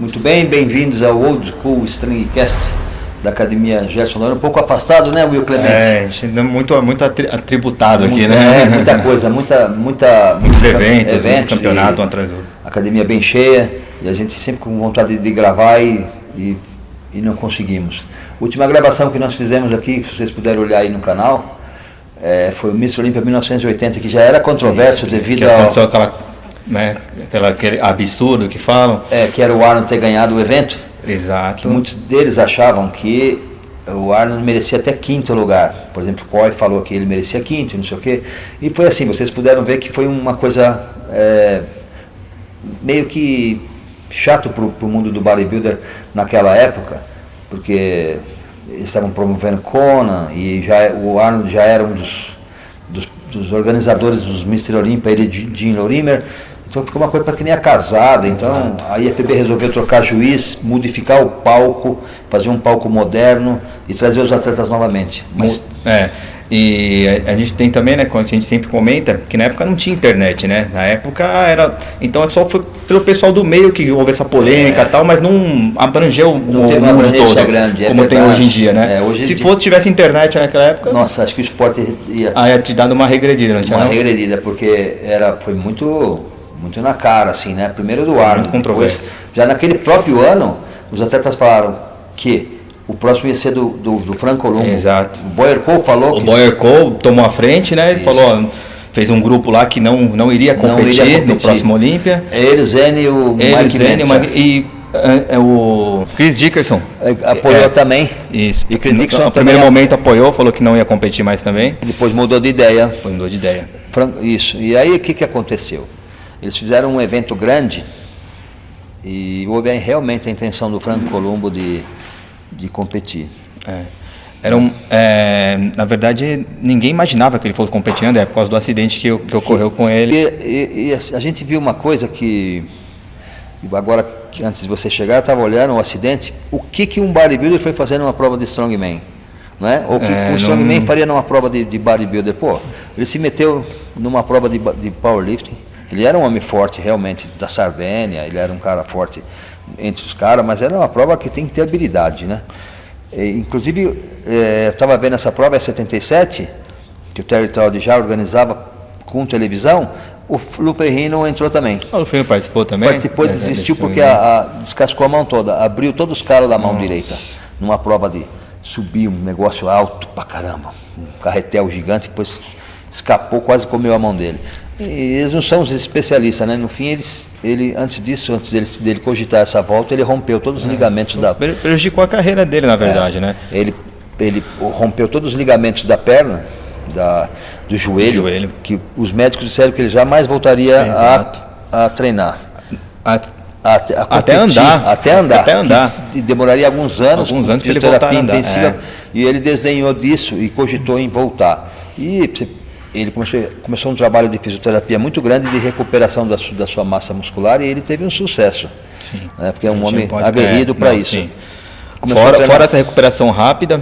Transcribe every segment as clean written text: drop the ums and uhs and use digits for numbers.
Muito bem, bem-vindos ao Old School Stringcast da Academia Gerson Lorena. Um pouco afastado, né, Will Clemente? A gente é muito atributado aqui, né? Muita coisa, muitos eventos, muito campeonato um atrás do outro. Academia bem cheia, e a gente sempre com vontade de gravar e não conseguimos. A última gravação que nós fizemos aqui, se vocês puderem olhar aí no canal, foi o Mr. Olympia 1980, que já era controverso devido ao... aquele absurdo que falam. Que era o Arnold ter ganhado o evento. Exato. Que muitos deles achavam que o Arnold merecia até quinto lugar. Por exemplo, o Coy falou que ele merecia quinto, não sei o quê. E foi assim, vocês puderam ver que foi uma coisa meio que chato para o mundo do bodybuilder naquela época, porque eles estavam promovendo Conan e o Arnold já era um dos organizadores dos Mr. Olympia, ele e Jim Lorimer. Então ficou uma coisa para que nem a casada. Então a IFBB resolveu trocar juiz, modificar o palco, fazer um palco moderno e trazer os atletas novamente. E a gente tem também, né, como a gente sempre comenta, que na época não tinha internet, né? Na época era... Então só foi pelo pessoal do meio que houve essa polêmica e tal, mas não abrangeu o mundo todo, grande, como tem hoje em dia, né? Se tivesse internet naquela época... Nossa, acho que o esporte ia te dado uma regredida, não tinha? Uma regredida, porque foi muito na cara, assim, né? Primeiro do Arnold, depois, já naquele próprio ano, os atletas falaram que o próximo ia ser do Franco Columbo. Exato. O Boyer Cole falou que... O Boyer Cole tomou a frente, né? Ele falou, fez um grupo lá que não iria competir no próximo Olímpia. Ele, o Zene e o Mike e o Chris Dickerson apoiou também. Isso. E Chris Dickerson no primeiro momento apoiou, falou que não ia competir mais também. Depois mudou de ideia. Isso. E aí o que aconteceu? Eles fizeram um evento grande e houve realmente a intenção do Franco Columbo de competir. Na verdade, ninguém imaginava que ele fosse competir, né? Por causa do acidente que ocorreu com ele. E a gente viu uma coisa que, agora, antes de você chegar, eu estava olhando o acidente, o que um bodybuilder foi fazer numa prova de strongman? Né? Ou que um strongman faria numa prova de bodybuilder? Pô, ele se meteu numa prova de powerlifting. Ele era um homem forte realmente da Sardenha, ele era um cara forte entre os caras, mas era uma prova que tem que ter habilidade, né? Inclusive, eu estava vendo essa prova, 77, que o Terry Traudy já organizava com televisão, o Lou Ferrigno entrou também. O Lou Ferrigno participou também? Participou e desistiu porque descascou a mão toda, abriu todos os caras da mão direita, numa prova de subir um negócio alto pra caramba, um carretel gigante, depois escapou, quase comeu a mão dele. E eles não são os especialistas, né? No fim, antes dele cogitar essa volta, ele rompeu todos os ligamentos prejudicou a carreira dele, na verdade, né? Ele rompeu todos os ligamentos da perna, do joelho, que os médicos disseram que ele jamais voltaria a treinar. Até andar. E demoraria alguns anos para ele voltar a andar. E ele desdenhou disso e cogitou em voltar. Ele começou um trabalho de fisioterapia muito grande de recuperação da sua massa muscular e ele teve um sucesso. Sim. Né? Porque é um homem aguerrido para isso. Fora essa recuperação rápida,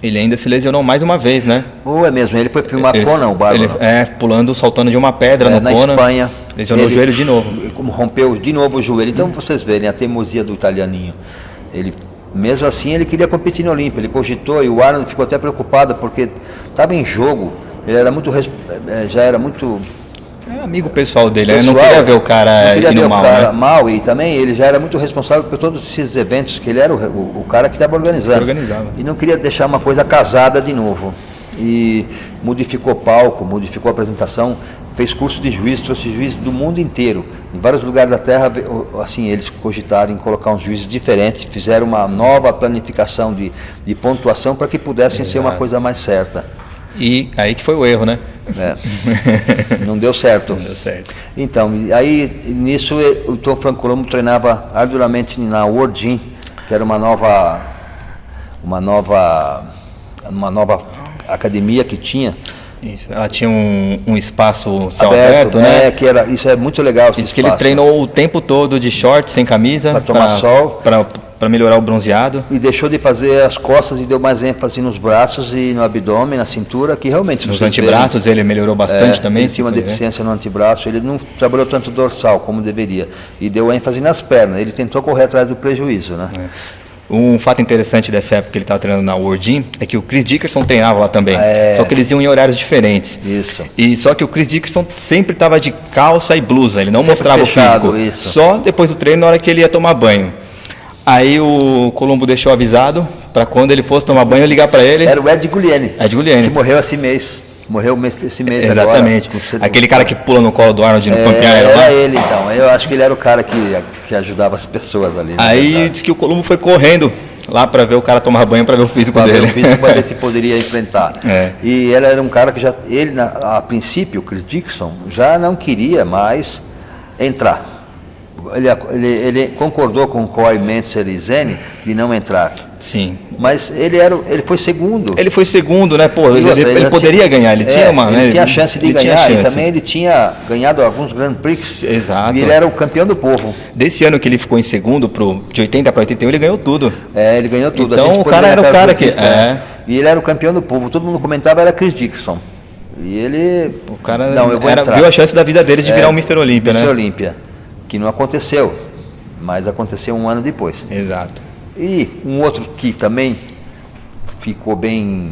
ele ainda se lesionou mais uma vez, né? É mesmo, ele foi filmar Conan, o bárbaro. Pulando, saltando de uma pedra no na Conan. Espanha. Lesionou o joelho de novo. Rompeu de novo o joelho. Então vocês verem a teimosia do italianinho. Mesmo assim, ele queria competir no Olímpia, ele cogitou e o Arnold ficou até preocupado porque estava em jogo. Ele era já era muito amigo pessoal dele, ele não queria ver o cara indo mal, né? Mal, e também ele já era muito responsável por todos esses eventos, que ele era o cara que estava organizando. E não queria deixar uma coisa casada de novo. E modificou palco, modificou a apresentação, fez curso de juiz, trouxe juízes do mundo inteiro. Em vários lugares da terra, assim, eles cogitaram em colocar uns juízes diferentes, fizeram uma nova planificação de pontuação para que pudessem ser uma coisa mais certa. E aí que foi o erro, né? Não deu certo. Não deu certo. Então, aí nisso o Tom Franco Columbo treinava arduamente na World Gym, que era uma nova academia que tinha. Isso, ela tinha um espaço aberto, né? Isso é muito legal. Isso que ele treinou o tempo todo de short, sem camisa. Para tomar sol. para melhorar o bronzeado. E deixou de fazer as costas e deu mais ênfase nos braços e no abdômen, na cintura, que realmente... Nos antebraços ele melhorou bastante também. Ele tinha uma deficiência no antebraço, ele não trabalhou tanto dorsal como deveria. E deu ênfase nas pernas, ele tentou correr atrás do prejuízo, né? Um fato interessante dessa época que ele estava treinando na World Gym é que o Chris Dickerson treinava lá também. Só que eles iam em horários diferentes. Isso. E só que o Chris Dickerson sempre estava de calça e blusa, ele não sempre mostrava fechado, o físico. isso. Só depois do treino, na hora que ele ia tomar banho. Aí o Colombo deixou avisado para quando ele fosse tomar banho, eu ligar para ele. Era o Ed Guglielmi. Ed Guglielmi. Que morreu esse mês. Morreu esse mês Exatamente. agora. Aquele cara que pula no colo do Arnold no Pumping Iron. Era ele, então. Eu acho que ele era o cara que ajudava as pessoas ali. Aí disse que o Colombo foi correndo lá para ver o cara tomar banho, para ver o físico dele. Ver o físico, para ver se poderia enfrentar. E ele era um cara que já, a princípio, o Chris Dickerson, já não queria mais entrar. Ele concordou com o Coy, Mentzer e Zene de não entrar. Sim. Mas ele foi segundo. Ele foi segundo, né? Pô, ele poderia ganhar, ele tinha uma... Ele tinha a chance de ganhar, e também ele tinha ganhado alguns Grand Prix. Exato. E ele era o campeão do povo. Desse ano que ele ficou em segundo, de 80 para 81, ele ganhou tudo. Ele ganhou tudo. Então o cara era o cara que... E ele era o campeão do povo, todo mundo comentava, era Chris Dickerson. E ele... O cara viu a chance da vida dele de virar um Mr. Olympia, né? Mr. Olympia, que não aconteceu, mas aconteceu um ano depois. Exato. E um outro que também ficou bem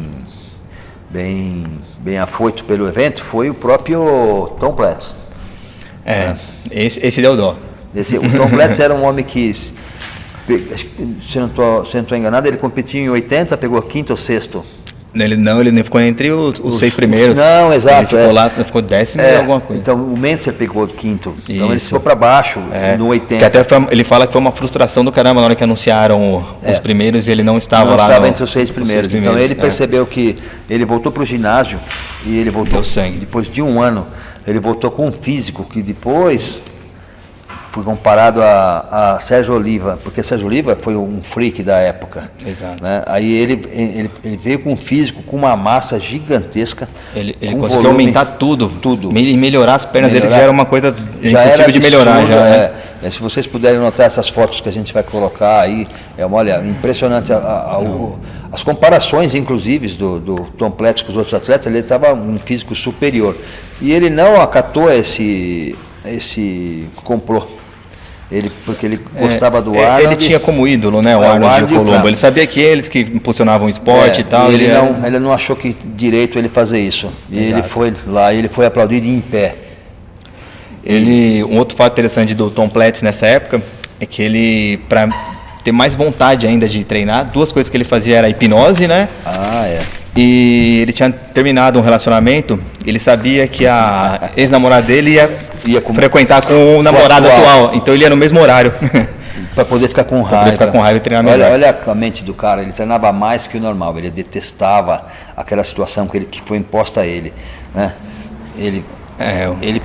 afoito pelo evento foi o próprio Tom Platz. Esse deu dó. O Tom Platz era um homem que, se eu não estou enganado, ele competiu em 80, pegou quinto ou sexto. Ele não ficou entre os 6 primeiros. Não, exato. Ele ficou lá, ficou décimo e alguma coisa. Então o Mentzer pegou quinto. Então ele ficou para baixo no 80. Que até ele fala que foi uma frustração do caramba na hora que anunciaram os primeiros e ele não estava lá. Não estava entre os 6 primeiros. Então ele percebeu que ele voltou para o ginásio e ele voltou. Deu sangue. Depois de um ano, ele voltou com um físico que depois foi comparado a Sérgio Oliva, porque Sérgio Oliva foi um freak da época. Exato. Né? Aí ele veio com um físico, com uma massa gigantesca. Ele conseguiu aumentar tudo. E melhorar as pernas dele, que já era uma coisa já impossível era de melhorar. Se vocês puderem notar essas fotos que a gente vai colocar aí, olha, impressionante as comparações, inclusive, do Tom Platz com os outros atletas. Ele estava um físico superior. E ele não acatou esse complô. Porque ele gostava do Arnold. Ele tinha como ídolo, né, o Arnold e o Colombo. Ele sabia que eles que impulsionavam o esporte e tal. Ele não achou que direito ele fazer isso. E ele foi lá, ele foi aplaudido em pé. Um outro fato interessante do Tom Platz nessa época é que ele, para ter mais vontade ainda de treinar, 2 coisas que ele fazia era a hipnose, né? E ele tinha terminado um relacionamento, ele sabia que a ex-namorada dele ia frequentar com o namorado atual, então ele ia no mesmo horário. Para poder ficar com raiva. Poder ficar com raiva e treinar melhor. Olha a mente do cara, ele treinava mais que o normal, ele detestava aquela situação que foi imposta a ele. Né? Ele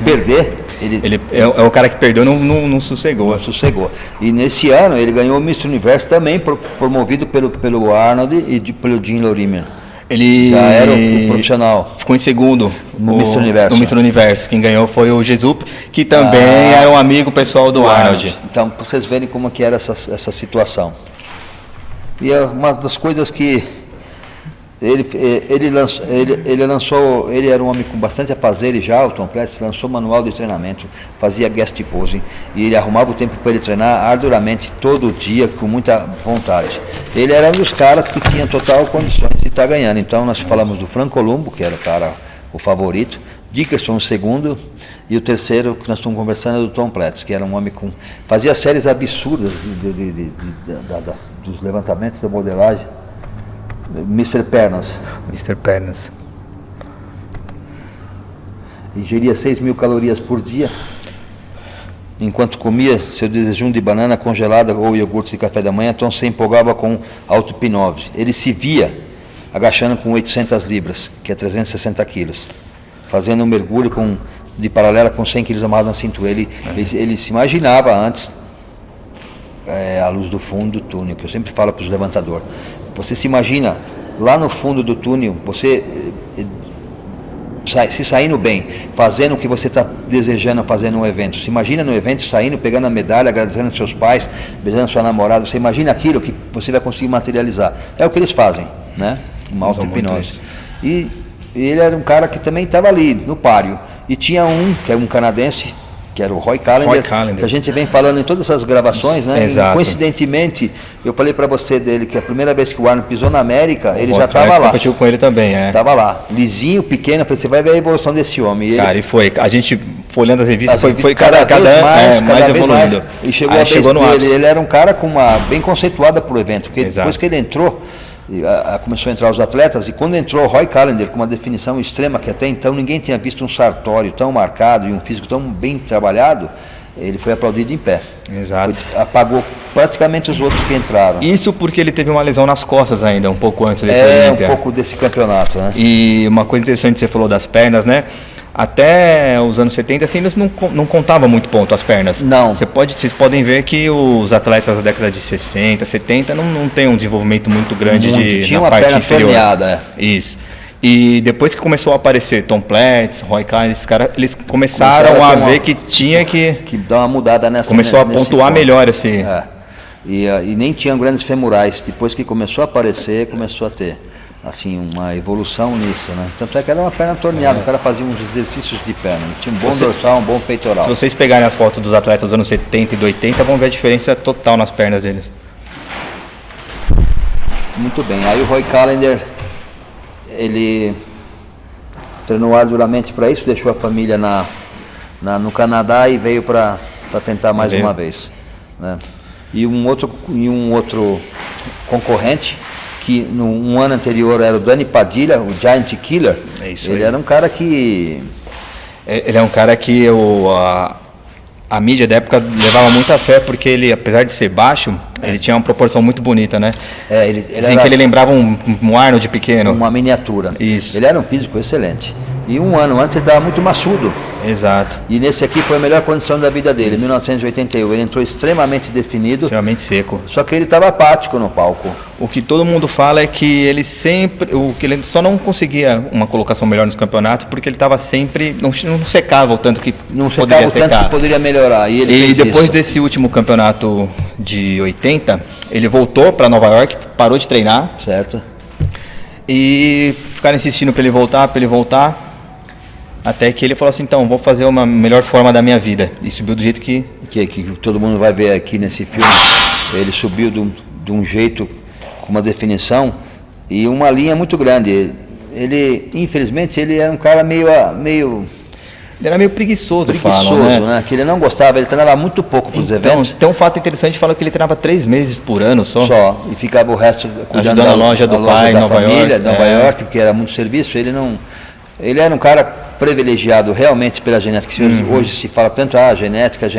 perder... Ele é o cara que perdeu, não sossegou. Não sossegou. E nesse ano ele ganhou o Mr. Universo também, promovido pelo Arnold e pelo Jim Lorimer. Ele já era o profissional. Ficou em segundo no Mr. Universo. No Mr. Universo. Quem ganhou foi o Jesup, que também era um amigo pessoal do Arnold. Então, para vocês verem como que era essa situação. E é uma das coisas que ele lançou, ele era um homem com bastante afazeres já, o Tom Platz lançou manual de treinamento, fazia guest posing, e ele arrumava o tempo para ele treinar ardoramente, todo dia, com muita vontade. Ele era um dos caras que tinha total condições de estar ganhando. Então nós falamos do Frank Colombo, que era o favorito, Dickerson o segundo, e o terceiro que nós estamos conversando é do Tom Platz, que era um homem fazia séries absurdas dos levantamentos da modelagem. Mr. Pernas. Ingeria 6.000 calorias por dia, enquanto comia seu desjejum de banana congelada ou iogurte de café da manhã, então se empolgava com auto-hipnose. Ele se via agachando com 800 libras, que é 360 quilos, fazendo um mergulho de paralela com 100 quilos amarrado na cintura. Ele se imaginava antes a luz do fundo do túnel, que eu sempre falo para os levantadores. Você se imagina lá no fundo do túnel, você se saindo bem, fazendo o que você está desejando fazer no evento. Se imagina no evento saindo, pegando a medalha, agradecendo seus pais, beijando sua namorada. Você imagina aquilo que você vai conseguir materializar. É o que eles fazem, né? Uma auto-hipnose. E ele era um cara que também estava ali, no páreo. E tinha que é um canadense, que era o Roy Callender, que a gente vem falando em todas essas gravações, né? Exato. E, coincidentemente, eu falei para você dele que a primeira vez que o Arnold pisou na América, ele já estava lá. Competiu com ele também, Estava lá, lisinho, pequeno. Eu falei, você vai ver a evolução desse homem. Cara, e foi. A gente foi olhando as revistas, foi cada vez mais evoluindo. E chegou a vez no dele. ápice. Ele era um cara com uma bem conceituada para o evento, porque depois que ele entrou, começou a entrar os atletas, e quando entrou o Roy Callender com uma definição extrema, que até então ninguém tinha visto um sartório tão marcado e um físico tão bem trabalhado, ele foi aplaudido em pé. Exato. Apagou praticamente os outros que entraram. Isso porque ele teve uma lesão nas costas ainda, um pouco antes desse Olímpia. Um pouco desse campeonato, né? E uma coisa interessante, você falou das pernas, né? Até os anos 70, assim, eles não contavam muito ponto as pernas. Não. Vocês podem ver que os atletas da década de 60, 70 não tem um desenvolvimento muito grande Tinha na uma parte perna inferior. torneada. Isso. E depois que começou a aparecer Tom Platz, Roy Kahn, esses caras, eles começaram a ver que tinha que dar uma mudada nessa. Começou a pontuar melhor esse. E nem tinham grandes femorais. Depois que começou a aparecer, começou a ter assim uma evolução nisso, né? Tanto é que era uma perna torneada, o cara fazia uns exercícios de perna. Ele tinha um bom dorsal, um bom peitoral. Se vocês pegarem as fotos dos atletas dos anos 70 e do 80, vão ver a diferença total nas pernas deles. Muito bem. Aí o Roy Callender, ele treinou arduramente para isso, deixou a família no Canadá e veio para tentar mais uma vez, né? E um outro concorrente, que no ano anterior era o Dani Padilha, o Giant Killer. Ele era um cara que... Ele é um cara que a mídia da época levava muita fé, porque ele, apesar de ser baixo, ele tinha uma proporção muito bonita, né? Dizem que ele lembrava um Arnold pequeno. Uma miniatura. Isso. Ele era um físico excelente. E um ano antes ele estava muito maçudo. Exato. E nesse aqui foi a melhor condição da vida dele, em 1981. Ele entrou extremamente definido. Extremamente seco. Só que ele estava apático no palco. O que todo mundo fala é que ele ele só não conseguia uma colocação melhor nos campeonatos porque ele estava sempre, não secava o tanto que poderia secar. Tanto que poderia melhorar. E depois desse último campeonato de 80, ele voltou para Nova York, parou de treinar. Certo. E ficaram insistindo para ele voltar. Até que ele falou assim, então, vou fazer uma melhor forma da minha vida. E subiu do jeito que todo mundo vai ver aqui nesse filme. Ele subiu de um jeito, com uma definição e uma linha muito grande. Ele infelizmente, ele era um cara meio... Ele era meio preguiçoso, né? Que ele não gostava, ele treinava muito pouco para os eventos. Tem um fato interessante, fala que ele treinava 3 meses por ano só. E ficava o resto cuidando da loja do pai, da Nova família, York. Nova York, que era muito serviço. Ele era um cara privilegiado realmente pela genética. Hoje se fala tanto, genética,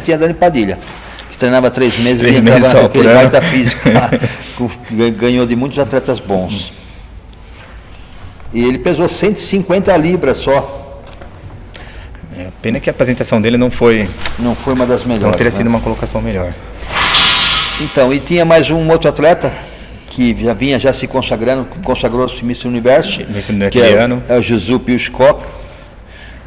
tinha Dani Padilha, que treinava 3 meses e entrava naquele baita físico. Ganhou de muitos atletas bons. E ele pesou 150 libras só. Pena que a apresentação dele não foi uma das melhores. Não teria sido uma colocação melhor. Então, e tinha mais um outro atleta que já se consagrou-se Mr. Universo, que é o Giuseppe Uskok,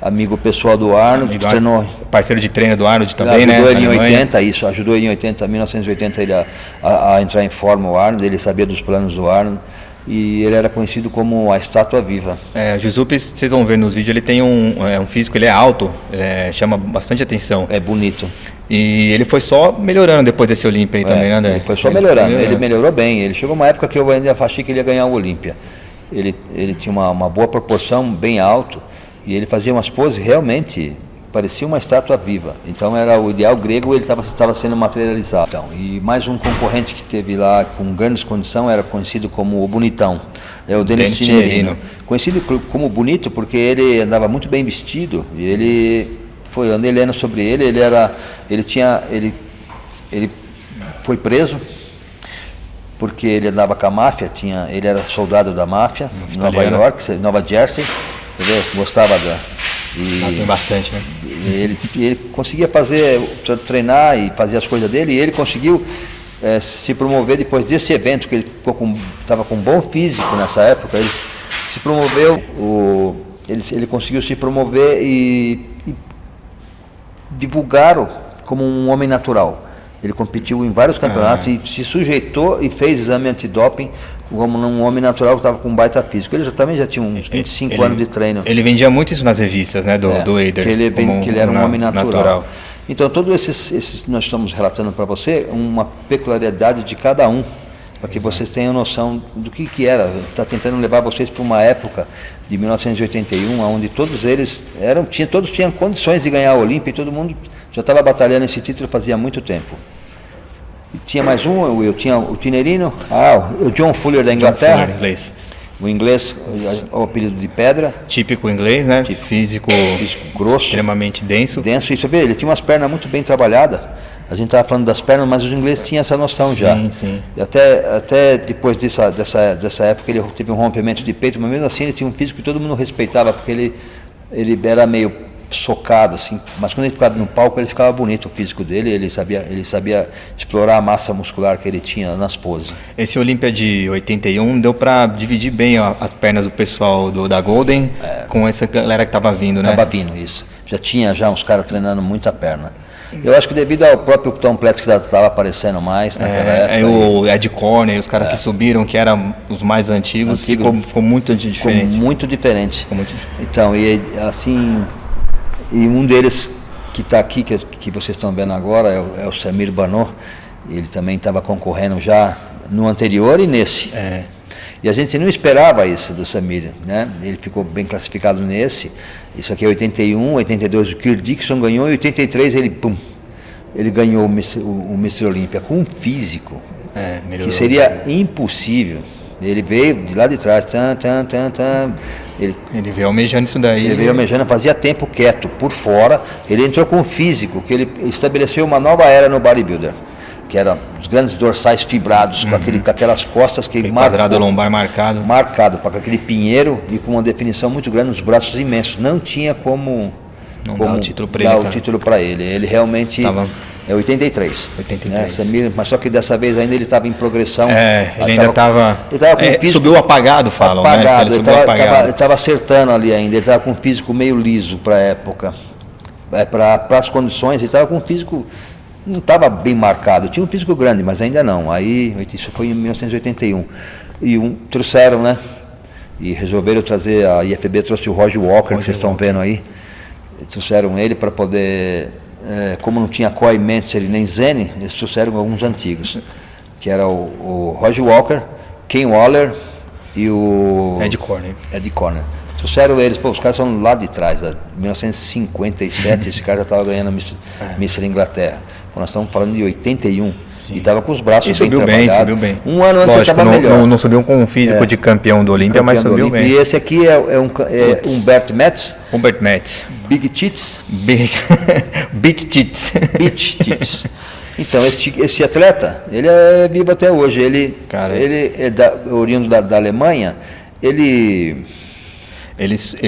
amigo pessoal do Arnold, que treinou, parceiro de treino do Arnold também, ajudou ele em 80, ajudou ele em 1980 ele a entrar em forma o Arnold, ele sabia dos planos do Arnold. E ele era conhecido como a estátua viva. O Giuseppe, vocês vão ver nos vídeos, ele tem um físico, ele é alto, chama bastante atenção. É bonito. E ele foi só melhorando depois desse Olímpia aí também, né, André? Ele foi só melhorando, ele melhorou bem. Ele chegou uma época que eu ainda achei que ele ia ganhar o Olímpia. Ele tinha uma boa proporção, bem alto, e ele fazia umas poses realmente... parecia uma estátua viva. Então era o ideal grego, ele estava sendo materializado. Então, e mais um concorrente que teve lá com grandes condições era conhecido como o Bonitão. É o Denis Tinerino. Conhecido como bonito porque ele andava muito bem vestido. E ele foi andando lendo sobre ele. Ele foi preso porque ele andava com a máfia. Ele era soldado da máfia em Nova York, Nova Jersey. Entendeu? Gostava tem bastante, né? Ele conseguia treinar e fazer as coisas dele, e ele conseguiu se promover depois desse evento, que ele estava com um bom físico nessa época. Ele se promoveu ele conseguiu se promover e divulgaram como um homem natural. Ele competiu em vários campeonatos e se sujeitou e fez exame antidoping como um homem natural que estava com um baita físico. Ele também já tinha uns 25 anos de treino. Ele vendia muito isso nas revistas, né, do Eider. Que ele era um homem natural. Então, todos esses nós estamos relatando para você, uma peculiaridade de cada um, para que vocês tenham noção do que era. Está tentando levar vocês para uma época de 1981, onde todos eles todos tinham condições de ganhar a Olímpia e todo mundo já estava batalhando esse título fazia muito tempo. E tinha mais um, eu tinha o Tinerino, o John Fuller da Inglaterra. O inglês, o apelido de pedra. Típico inglês, né? Físico grosso. Extremamente denso. Denso, isso ele tinha umas pernas muito bem trabalhadas. A gente estava falando das pernas, mas os ingleses tinham essa noção já. Sim. E até depois dessa época ele teve um rompimento de peito, mas mesmo assim ele tinha um físico que todo mundo respeitava, porque ele era meio socado, assim, mas quando ele ficava no palco ele ficava bonito o físico dele, ele sabia explorar a massa muscular que ele tinha nas poses. Esse Olímpia de 81 deu para dividir bem as pernas do pessoal da Golden com essa galera que estava vindo, né? Estava vindo, isso. Já tinha uns caras treinando muita perna. Eu acho que devido ao próprio Tom Platz que estava aparecendo mais naquela época. O Ed Corner, os caras que subiram, que eram os mais antigos, ficou muito diferente. Ficou muito diferente. Então, e assim... E um deles que está aqui, que vocês estão vendo agora, é o Samir Banor. Ele também estava concorrendo já no anterior e nesse. E a gente não esperava isso do Samir, né? Ele ficou bem classificado nesse. Isso aqui é 81, 82 o Kirk Dixon ganhou, e 83 ele ganhou o Mr. Olímpia com um físico que seria impossível. Ele veio de lá de trás, Ele veio almejando isso daí. Ele veio almejando, fazia tempo quieto, por fora. Ele entrou com um físico, que ele estabeleceu uma nova era no bodybuilder, que era os grandes dorsais fibrados, com aquelas costas que quadrado lombar marcado, com aquele pinheiro e com uma definição muito grande, os braços imensos. Não tinha como dar o título para ele. Ele realmente... É 83. Samir, mas só que dessa vez ainda ele estava em progressão. Ele ainda estava... Subiu apagado, falam, apagado, né? Ele estava acertando ali ainda. Ele estava com um físico meio liso para a época. Para as condições, ele estava com um físico... Não estava bem marcado. Tinha um físico grande, mas ainda não. Aí, isso foi em 1981. E trouxeram, né? E resolveram trazer, a IFB trouxe o Roger Walker, que vocês estão vendo aí. Trouxeram ele para poder... como não tinha Coy, Mentzer e nem Zene, eles trouxeram alguns antigos, que era o Roger Walker, Ken Waller e o Ed Corner. Trouxeram eles, os caras são lá de trás, em 1957, esse cara já estava ganhando Mr. Inglaterra. Nós estamos falando de 81. Sim. E estava com os braços bem trabalhados. Subiu bem. Um ano antes ele estava melhor. Não subiu com um físico de campeão do Olímpia, mas subiu bem. E esse aqui é Humbert Metz. Big Tits. Beach Tits. Então, esse atleta, ele é vivo até hoje. Ele é oriundo da Alemanha. Ele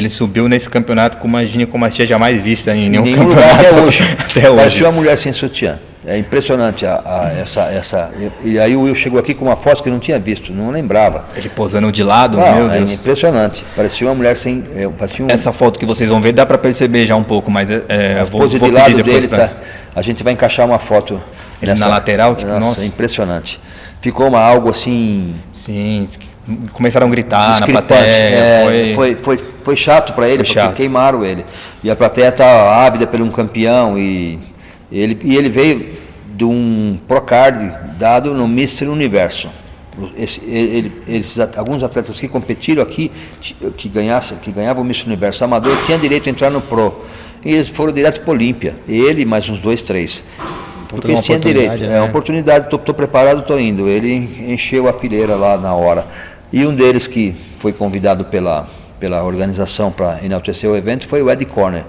subiu nesse campeonato com uma ginecomastia jamais vista em nenhum lugar campeonato até hoje. Até hoje. Parecia uma mulher sem sutiã. É impressionante essa. E aí o Will chegou aqui com uma foto que eu não tinha visto, não lembrava. Ele posando de lado, meu Deus. É impressionante. Parecia uma mulher sem. Essa foto que vocês vão ver dá para perceber já um pouco, mas a pose de lado dele a gente vai encaixar uma foto na lateral. Nossa, é impressionante. Ficou algo assim. Sim. Começaram a gritar na plateia. Foi chato para ele, porque queimaram ele. E a plateia está ávida por um campeão. E ele veio de um Procard dado no Mr. Universo. Alguns atletas que competiram aqui, que ganhavam o Mr. Universo amador, tinham direito a entrar no Pro. E eles foram direto para o Olímpia. Ele mais uns 2, 3. Porque eles tinham direito. É uma oportunidade, estou preparado, estou indo. Ele encheu a fileira lá na hora. E um deles que foi convidado pela organização para enaltecer o evento foi o Ed Corner,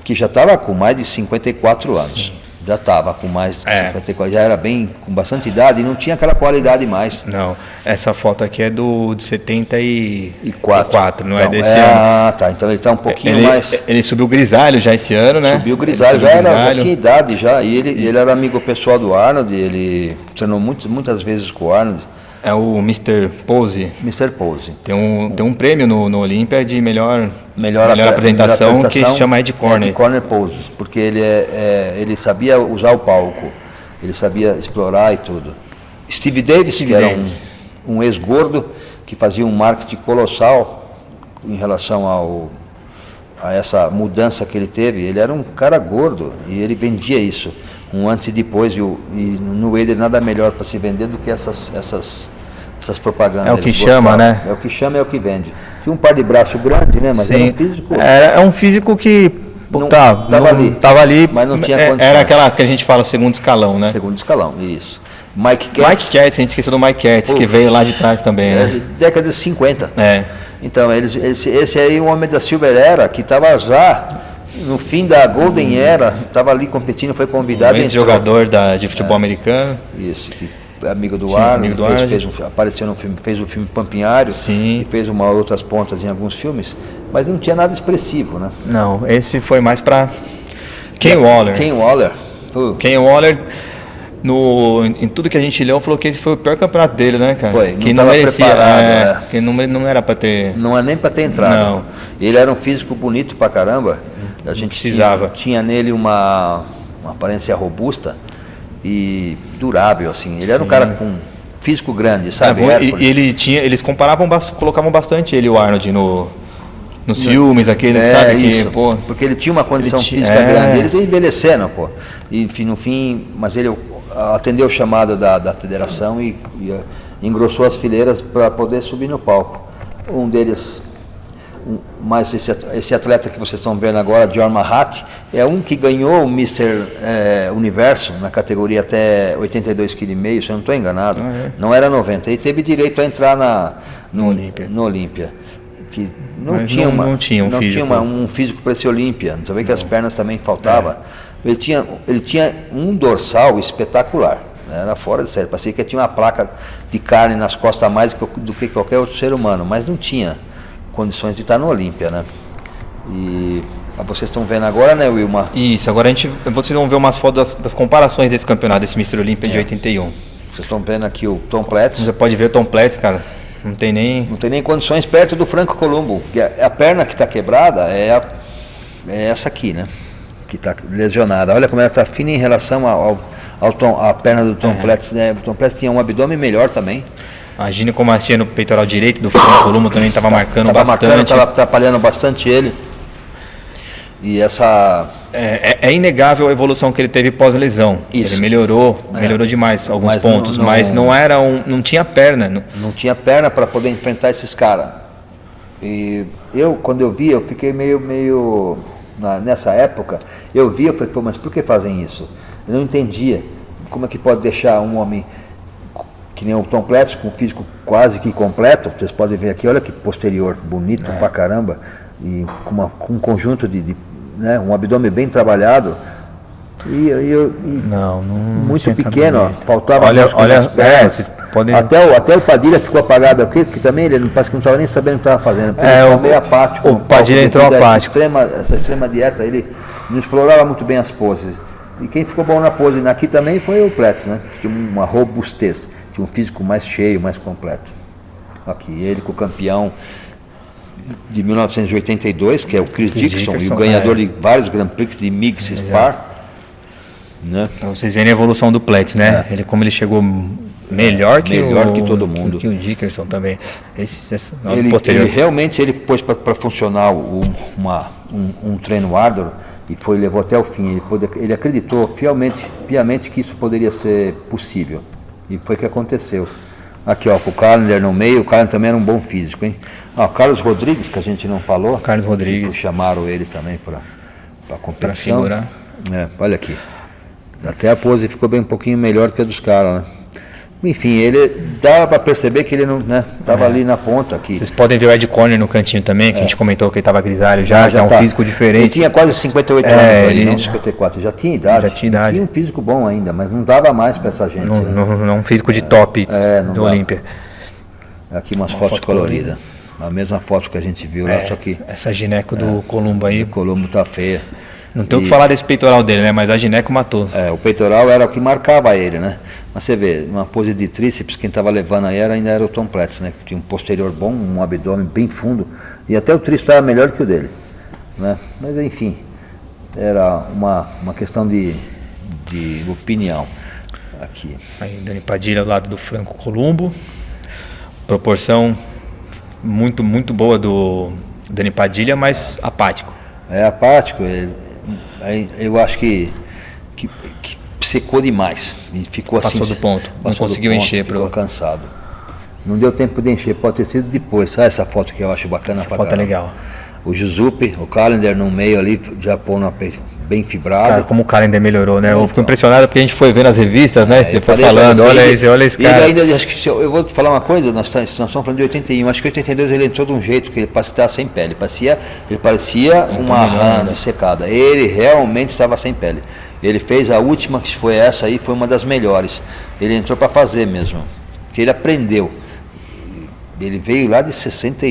que já estava com mais de 54 anos. Sim. Já estava com mais de 54, já era com bastante idade e não tinha aquela qualidade mais. Não, essa foto aqui é de 74, não então, é desse ano. Tá, então ele está um pouquinho mais... Ele subiu grisalho já esse ano, né? Subiu grisalho, já tinha idade já, e ele era amigo pessoal do Arnold, ele treinou muitas vezes com o Arnold, É o Mr. Pose. Mr. Pose. Tem um prêmio no Olímpia de melhor apresentação que chama Ed Corner. Ed Corner Poses, porque ele sabia usar o palco, ele sabia explorar e tudo. Steve Davis, que era um ex-gordo, que fazia um marketing colossal em relação a essa mudança que ele teve. Ele era um cara gordo e ele vendia isso, um antes e depois, e no Wader nada melhor para se vender do que essas propagandas. É o que chama, né? É o que chama, é o que vende. Tinha um par de braço grande, né? Mas sim, era um físico. É um físico que tava ali, mas não tinha condição. Era aquela que a gente fala segundo escalão, né? Segundo escalão, isso. Mike Katz, a gente esqueceu do Mike Katz, que veio lá de trás também, né? Década de 50. É. Então, esse aí, o homem da Silver Era, que estava já no fim da Golden Era, estava ali competindo, foi convidado. Ex-jogador de futebol americano. Isso, que é amigo do Arnold, apareceu no filme, fez o filme Pampinhário. Sim. E fez outras pontas em alguns filmes, mas não tinha nada expressivo, né? Não, esse foi mais para Ken Waller. Ken Waller, em tudo que a gente leu, falou que esse foi o pior campeonato dele, né, cara? Foi, que não merecia, preparado, que não era para ter. Não é nem para ter entrado. Não. Ele era um físico bonito pra caramba. A gente precisava. Tinha nele uma aparência robusta e durável, assim. Ele era um cara com físico grande, sabe? Eles colocavam bastante ele e o Arnold nos filmes, aquele, sabe? Isso, pô. Porque ele tinha uma condição física grande. Ele ia envelhecendo, pô. E no fim, mas ele atendeu o chamado da federação e engrossou as fileiras para poder subir no palco. Um deles, mais esse atleta que vocês estão vendo agora, John Mahat, é um que ganhou o Mr. Universo na categoria até 82,5 kg, se eu não estou enganado. Não era 90. E teve direito a entrar no Olímpia. Que não tinha um físico para esse Olímpia. Você vê que as pernas também faltavam. Ele tinha um dorsal espetacular, né? Era fora de série. Parecia que tinha uma placa de carne nas costas a mais do que qualquer outro ser humano, mas não tinha condições de estar no Olímpia, né? E vocês estão vendo agora, né, Wilmar? Isso, agora vocês vão ver umas fotos das comparações desse campeonato, desse Mr. Olímpia de 81. Vocês estão vendo aqui o Tom Platz. Você pode ver o Tom Platz, cara. Não tem nem condições perto do Franco Columbo. A perna que está quebrada é essa aqui, né? Que está lesionada. Olha como ela está fina em relação à perna do Tom Platz, né? O Tom Platz tinha um abdômen melhor também. Imagina como tinha no peitoral direito do Franco Columbo, também estava marcando bastante. Estava atrapalhando bastante ele. E essa... É inegável a evolução que ele teve pós-lesão. Ele melhorou demais alguns pontos, mas não tinha perna. Não tinha perna para poder enfrentar esses caras. E quando eu vi, eu fiquei meio nessa época, eu falei, pô, mas por que fazem isso? Eu não entendia como é que pode deixar um homem que nem o Tom Platz, com um físico quase que completo. Vocês podem ver aqui, olha que posterior, bonito pra caramba, e com um conjunto né, um abdômen bem trabalhado muito pequeno, ó, faltava as pernas. Até o Padilha ficou apagado aqui, porque também ele parece que não estava nem sabendo o que estava fazendo. Ele meio apático. O Padilha entrou apático. Essa extrema dieta, ele não explorava muito bem as poses. E quem ficou bom na pose aqui também foi o Platz, né? Tinha uma robustez, tinha um físico mais cheio, mais completo. Aqui, ele com o campeão de 1982, que é o Chris Dixon, e o ganhador de vários Grand Prix de Mix Spar. Né? Pra vocês verem a evolução do Platz, né? Como ele chegou melhor que todo mundo. Que o Dickerson também. Ele realmente pôs para funcionar um treino árduo e levou até o fim. Ele acreditou piamente que isso poderia ser possível. E foi o que aconteceu. Aqui, ó, com o Callender no meio. O Callender também era um bom físico, hein? O Carlos Rodrigues, que a gente não falou. Carlos Rodrigues. Chamaram ele também para competição. Para segurar. Olha aqui. Até a pose ficou bem um pouquinho melhor que a dos caras, né? Enfim, ele dava para perceber que ele não estava ali na ponta aqui. Vocês podem ver o Ed Corner no cantinho também, que a gente comentou que ele estava grisalho já é um físico diferente. Ele tinha quase 58 anos, ele não 54, já tinha idade. Tinha um físico bom ainda, mas não dava mais para essa gente. Não um físico de top do Olímpia. Aqui umas fotos coloridas. A mesma foto que a gente viu lá, só que... Essa gineco do Columbo aí. O Columbo tá feia. Não tem o que falar desse peitoral dele, né? Mas a gineco matou. O peitoral era o que marcava ele, né? Mas você vê, numa pose de tríceps, quem estava levando aí ainda era o Tom Platz, né? Que tinha um posterior bom, um abdômen bem fundo, e até o tríceps estava melhor que o dele, né? Mas enfim, era uma questão de opinião aqui. Aí Dani Padilha ao lado do Franco Columbo. Proporção muito, muito boa do Dani Padilha, mas apático. Apático, eu acho que secou demais. E ficou Passou assim, do ponto, não conseguiu encher. Ficou cansado. Não deu tempo de encher, pode ter sido depois. Sabe essa foto que eu acho bacana pra foto caramba? é legal. O Giuseppe, o Callender no meio ali, já pondo bem fibrado. Cara, como o Callender melhorou, né? Eu fico impressionado porque a gente foi ver nas revistas, né? Você foi falando, você, olha esse cara. Ele ainda, acho que eu vou te falar uma coisa, nós estamos falando de 81, acho que 82 ele entrou de um jeito que ele parece que estava sem pele. Ele parecia uma rã dissecada. Ele realmente estava sem pele. Ele fez a última, que foi essa aí, foi uma das melhores. Ele entrou para fazer mesmo, porque ele aprendeu. Ele veio lá de 60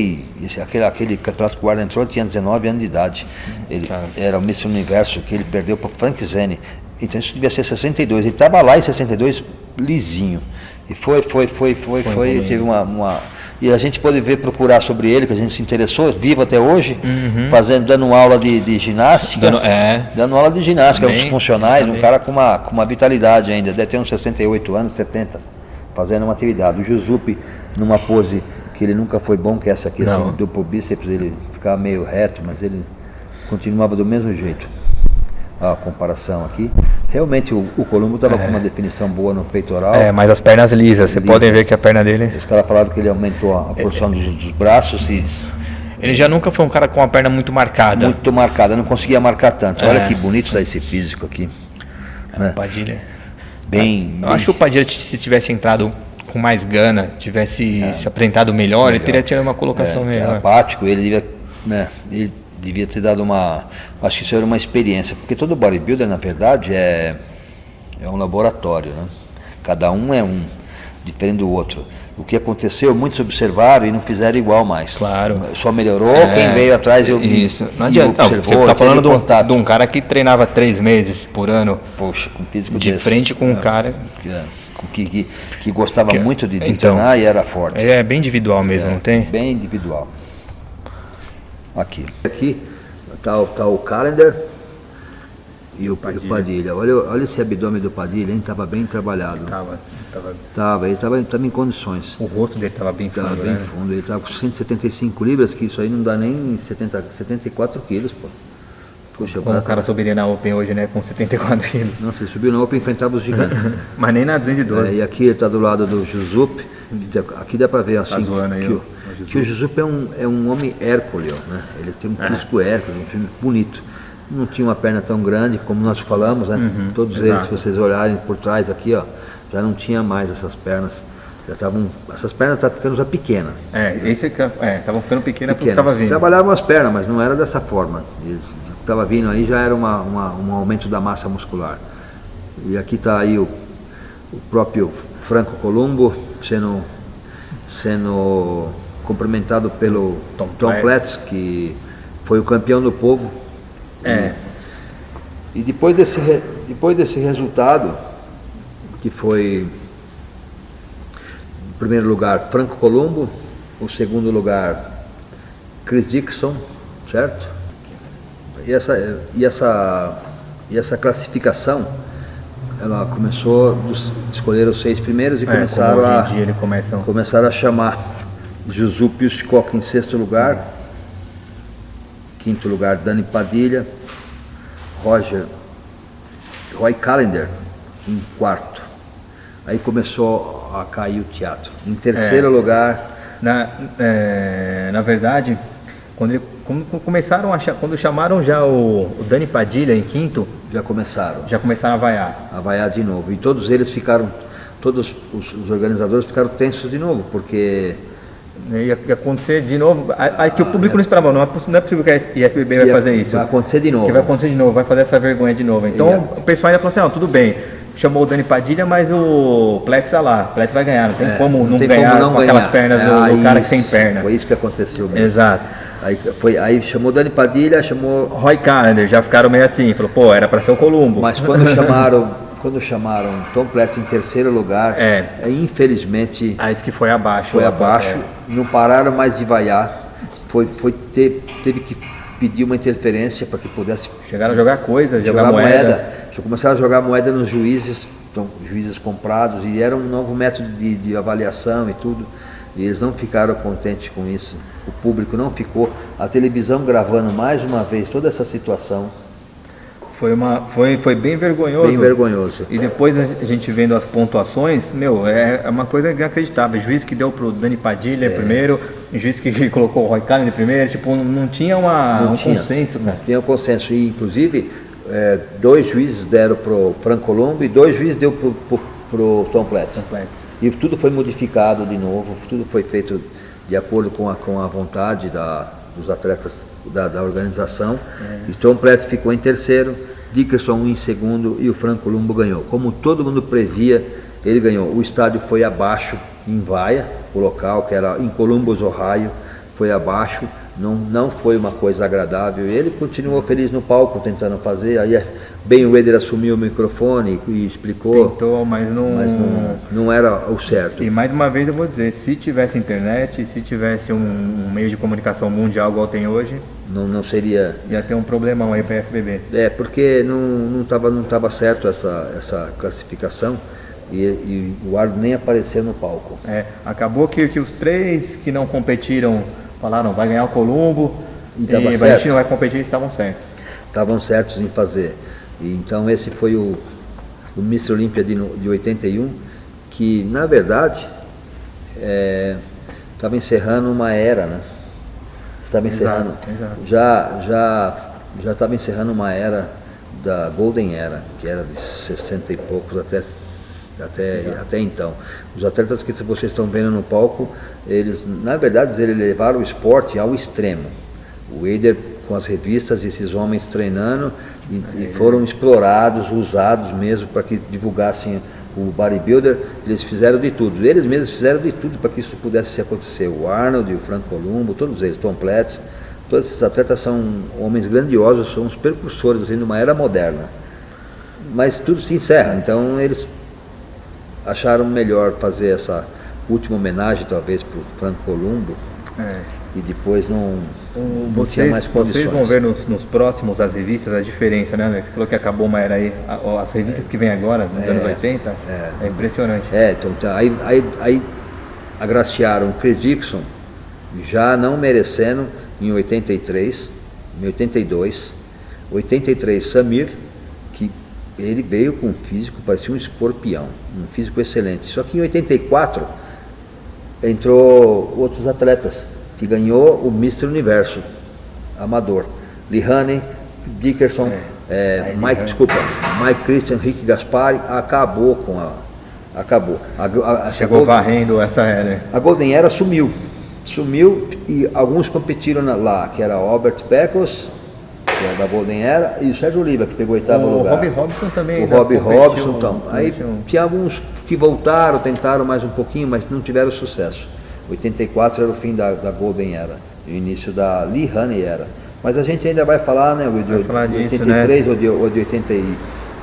aquele campeonato que o Guarda entrou, tinha 19 anos de idade. Ele era o Mr. Universo que ele perdeu para o Frank Zene. Então isso devia ser 62. Ele estava lá em 62 lisinho. E foi, teve uma e a gente pode procurar sobre ele, que a gente se interessou, vivo até hoje, dando aula de ginástica. Dando aula de ginástica aos funcionais, um cara com uma vitalidade ainda, deve ter uns 68 anos, 70, fazendo uma atividade. O Giuseppe, numa pose que ele nunca foi bom, que essa aqui, assim, duplo bíceps, ele ficava meio reto, mas ele continuava do mesmo jeito. A comparação aqui. Realmente o Columbo estava com uma definição boa no peitoral. Mas as pernas lisas, você podem ver que a perna dele... Os caras falaram que ele aumentou a porção dos braços. Ele já nunca foi um cara com a perna muito marcada. Muito marcada, não conseguia marcar tanto. Olha que bonito está esse físico aqui. Né? Padilha. Eu acho que o Padilha, se tivesse entrado com mais gana, tivesse se apresentado melhor, ele teria tido uma colocação melhor. Apático, ele devia ter dado acho que isso era uma experiência, porque todo bodybuilder, na verdade, é um laboratório, né? Cada um é diferente do outro. O que aconteceu, muitos observaram e não fizeram igual mais. Claro. Só melhorou quem veio atrás isso. Não adianta. Você está falando de um cara que treinava 3 meses por ano. Poxa, com físico de frente com um cara que gostava muito de treinar e era forte. É bem individual mesmo, não tem? Bem individual. Aqui tá o Callender e o Padilha. Olha esse abdômen do Padilha, estava bem trabalhado. Ele estava em condições. O rosto dele estava bem fundo. Estava bem fundo. Ele estava com 175 libras, que isso aí não dá nem 74 quilos, pô. Poxa, como o cara subiria na Open hoje, né, com 74 quilos. Nossa, ele subiu na Open e enfrentava os gigantes. Mas nem na 212. E aqui ele está do lado do Giuseppe. Aqui dá para ver assim, que o Giuseppe é um homem hércules, né? Ele tem um físico hércules, um filme bonito. Não tinha uma perna tão grande, como nós falamos, né? Todos eles, se vocês olharem por trás aqui, ó, já não tinha mais essas pernas. Essas pernas estavam ficando já pequenas. Estavam ficando pequenas porque estava vindo. Trabalhavam as pernas, mas não era dessa forma. Estava vindo aí, já era um aumento da massa muscular. E aqui está aí o próprio Franco Columbo sendo cumprimentado pelo Tom Platz, que foi o campeão do povo. E depois desse resultado, que foi em primeiro lugar Franco Columbo, o segundo lugar Chris Dixon, certo? E essa classificação, ela começou a escolher os 6 primeiros e começaram a chamar Giuseppe Uscock em 6º lugar, 5º lugar Dani Padilha, Roy Callender em 4º. Aí começou a cair o teatro. Em 3º lugar... Na verdade, quando chamaram já o Dani Padilha em 5º, já começaram a vaiar. A vaiar de novo. E todos eles todos os organizadores ficaram tensos de novo, porque... Ia acontecer de novo. Aí que o público não esperava, não é possível que a IFBB vai fazer isso. Vai acontecer de novo. Que vai acontecer de novo, vai fazer essa vergonha de novo. Então o pessoal ainda falou assim, tudo bem, chamou o Dani Padilha, mas o Platz lá, o Platz vai ganhar, não tem como não ganhar com aquelas pernas do cara que tem perna. Foi isso que aconteceu mesmo. Exato. Aí chamou Dani Padilha, chamou Roy Callender, já ficaram meio assim, falou, pô, era para ser o Columbo. Mas quando chamaram Tom Platz em terceiro lugar, infelizmente aí disse que foi abaixo. Não pararam mais de vaiar, teve que pedir uma interferência para que pudesse. Chegaram a jogar jogar moeda. Começaram a jogar moeda nos juízes, então, juízes comprados, e era um novo método de avaliação e tudo. E eles não ficaram contentes com isso. O público não ficou. A televisão gravando mais uma vez toda essa situação. Foi bem vergonhoso. Bem vergonhoso. E depois a gente vendo as pontuações, é uma coisa inacreditável. O juiz que deu pro Dani Padilha primeiro, o juiz que colocou o Roy Callender primeiro, tipo, não tinha consenso. Não tinha um consenso. E, inclusive, 2 juízes deram pro Franco Columbo e 2 juízes deu pro Tom Platz. E tudo foi modificado de novo, tudo foi feito de acordo com a vontade dos atletas da organização. E Tom Platz ficou em terceiro, Dickerson em segundo e o Franco Columbo ganhou. Como todo mundo previa, ele ganhou. O estádio foi abaixo em Vaia, o local que era em Columbus, Ohio, foi abaixo. Não foi uma coisa agradável. Ele continuou feliz no palco, tentando fazer. Aí bem o Eder assumiu o microfone e explicou. Tentou, mas não era o certo. E mais uma vez eu vou dizer, se tivesse internet, se tivesse um meio de comunicação mundial igual tem hoje, não seria. Ia ter um problemão aí para a FBB. Porque não tava certo essa classificação. E o árbitro nem apareceu no palco. Acabou que os 3 que não competiram falaram, vai ganhar o Columbo e a gente não vai competir, eles estavam certos. Estavam certos em fazer. E então esse foi o Mr. Olímpia de 81, que na verdade estava encerrando uma era, né? Estava encerrando. Exato. Já estava encerrando uma era da Golden Era, que era de 60 e poucos até então. Os atletas que vocês estão vendo no palco, eles levaram o esporte ao extremo. O Eder com as revistas, esses homens treinando e foram explorados, usados mesmo para que divulgassem o bodybuilder. Eles fizeram de tudo, eles mesmos fizeram de tudo para que isso pudesse acontecer. O Arnold, o Franco Columbo, todos eles, Tom Platz, todos esses atletas são homens grandiosos, são os precursores assim, de uma era moderna. Mas tudo se encerra, então eles acharam melhor fazer essa última homenagem talvez para o Franco Columbo e depois não tinha mais condições. Vocês vão ver nos próximos as revistas a diferença, né? Você falou que acabou uma era aí, as revistas que vêm agora, nos anos 80, é impressionante. Então aí agraciaram o Chris Dixon, já não merecendo em 83, em 82, 83 Samir, que ele veio com um físico, parecia um escorpião, um físico excelente. Só que em 84 entrou outros atletas, que ganhou o Mr. Universo amador. Lihane, Dickerson, Mike Christian, Rick Gaspari, acabou. Chegou varrendo essa era. A Golden Era sumiu e alguns competiram lá, que era Albert Beckles, que era da Golden Era, e o Sérgio Oliva, que pegou o 8º lugar. O Robbie Robson também. O Robbie Robson, então. Aí tinha alguns que voltaram, tentaram mais um pouquinho, mas não tiveram sucesso. 84 era o fim da Golden Era, o início da Lihane Era. Mas a gente ainda vai falar, né, de 83 ou de 80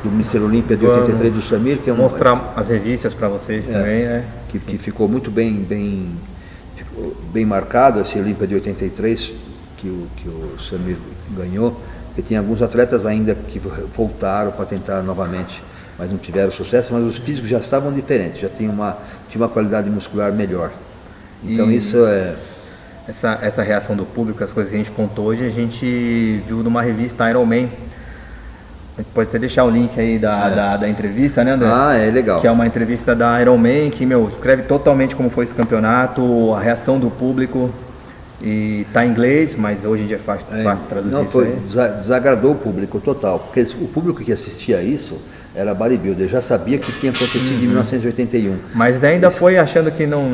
do Mr. Olímpia de 83 do Samir, que é mostrar as revistas para vocês também, né? Que ficou muito bem marcado esse Olímpia de 83 que o Samir ganhou, porque tinha alguns atletas ainda que voltaram para tentar novamente, mas não tiveram sucesso, mas os físicos já estavam diferentes, já tinha uma qualidade muscular melhor. Então isso é... Essa reação do público, as coisas que a gente contou hoje, a gente viu numa revista Iron Man. A gente pode até deixar o link aí da entrevista, né, André? É legal. Que é uma entrevista da Iron Man, que, escreve totalmente como foi esse campeonato, a reação do público. E tá em inglês, mas hoje em dia é fácil traduzir isso aí. Desagradou o público total, porque o público que assistia isso era bodybuilder, já sabia que tinha acontecido em 1981. Mas ainda foi achando que não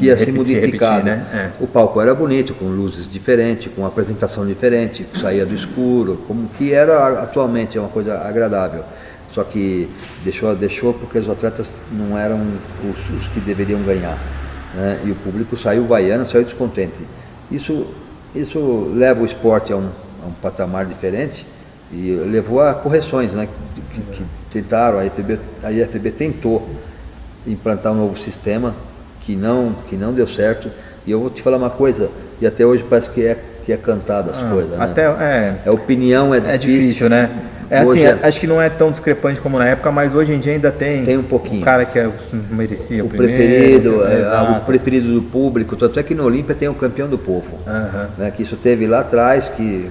ia ser modificado. Né? O palco era bonito, com luzes diferentes, com apresentação diferente, saía do escuro, como que era atualmente, é uma coisa agradável. Só que deixou porque os atletas não eram os que deveriam ganhar, né? E o público saiu vaiando, saiu descontente. Isso isso leva o esporte a um patamar diferente e levou a correções, né? Que tentaram, a IFBB tentou implantar um novo sistema que não deu certo. E eu vou te falar uma coisa, e até hoje parece que é cantada as coisas, né? Até A opinião é difícil, né? Hoje Assim, acho que não é tão discrepante como na época, mas hoje em dia ainda tem um pouquinho. O cara que merecia o primeiro, preferido, exato. o preferido do público, tanto é que no Olímpia tem o campeão do povo, né? Que isso teve lá atrás, que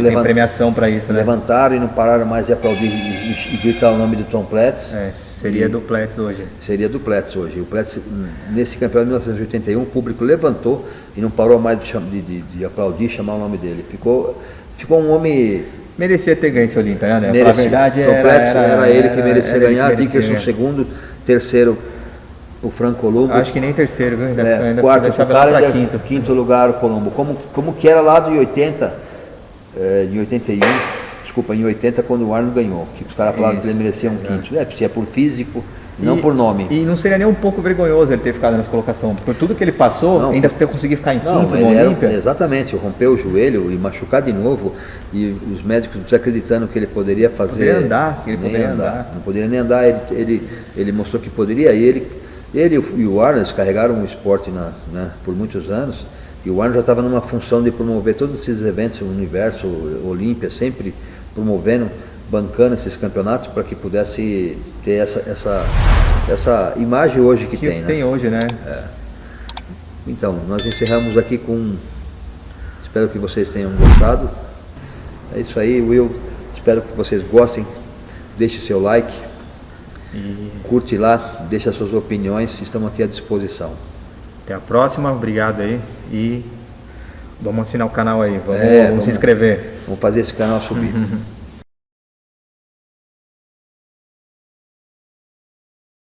tem premiação para isso, né? Levantaram e não pararam mais de aplaudir e gritar o nome do Tom Platz. Seria do Platz hoje. Seria do Platz hoje. O Platz, nesse campeonato de 1981, o público levantou e não parou mais de aplaudir e chamar o nome dele. Ficou um homem... Merecia ter ganho esse Olímpia, né? Merecia. A verdade era ele que merecia ganhar, Dickerson segundo, terceiro o Franco Colombo. Acho que nem terceiro, viu? Ainda quarto o cara e quinto lugar o Colombo. Como que era lá de 80, em 81, desculpa, em 80 quando o Arnold ganhou, que os caras falaram que ele merecia um quinto. Se é por físico, não por nome. E não seria nem um pouco vergonhoso ele ter ficado nessa colocação. Por tudo que ele passou, ainda ter conseguido ficar em quinto no Olímpia. Exatamente, rompeu o joelho e machucar de novo. E os médicos desacreditando que ele poderia fazer. Poderia andar. Não poderia nem andar. Ele mostrou que poderia. E ele e o Arnold carregaram o esporte por muitos anos. E o Arnold já estava numa função de promover todos esses eventos, o Universo, Olímpia, sempre promovendo, bancando esses campeonatos para que pudesse ter essa imagem hoje que tem. Que tem hoje, né? Então, nós encerramos aqui com... Espero que vocês tenham gostado. É isso aí, Will. Espero que vocês gostem. Deixe o seu like. Curte lá, deixe as suas opiniões. Estamos aqui à disposição. Até a próxima. Obrigado aí. E vamos assinar o canal aí. Vamos se inscrever. Vamos fazer esse canal subir.